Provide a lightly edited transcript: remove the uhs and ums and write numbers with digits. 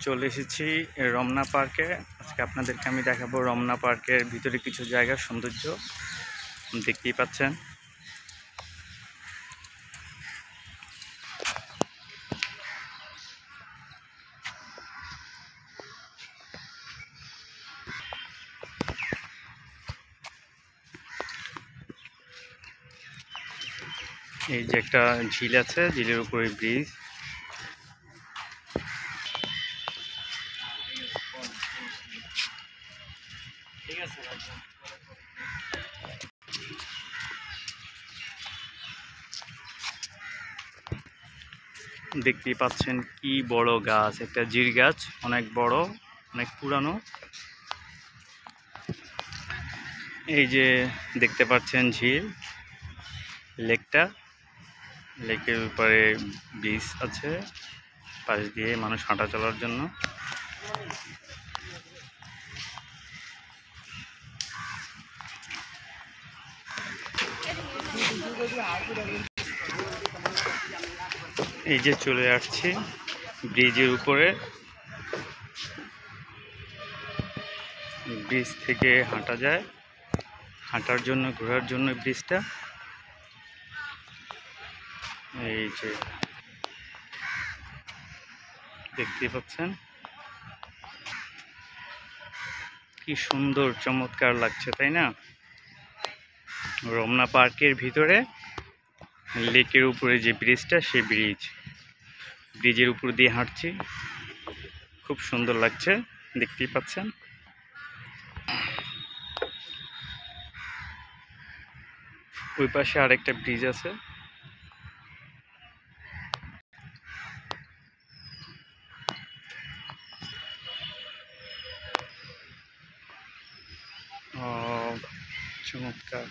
চলে এসেছি রমনা পার্কে। আজকে আপনাদেরকে আমি দেখাবো রমনা পার্কের ভিতরে কিছু জায়গার সৌন্দর্য। দেখতেই পাচ্ছেন। এই যে একটা ঝিল আছে, ঝিলের উপরে ব্রিজ। দেখতেই পাচ্ছেন কি বড় গাছ, একটা জির গাছ, অনেক বড়, অনেক পুরানো। এই যে দেখতে পাচ্ছেন ঝিল, লেকটা, লেকের উপরে ব্রিজ আছে, পাশ দিয়ে মানুষ হাঁটা চলার জন্য। এই যে চলে আসছি ব্রিজের উপরে। ব্রিজ থেকে হাঁটা যায়, হাঁটার জন্য, ঘোরার জন্য ব্রিজটা। এই যে দেখতে পাচ্ছেন কি সুন্দর, চমৎকার লাগছে, তাই না? রমনা পার্কের ভিতরে লেকের উপরে যে ব্রিজটা, সেই ব্রিজের উপর দিয়ে হাঁটছি, খুব সুন্দর লাগছে, দেখতেই পাচ্ছেন। ওই পাশে আরেকটা ব্রিজ আছে। চমৎকার।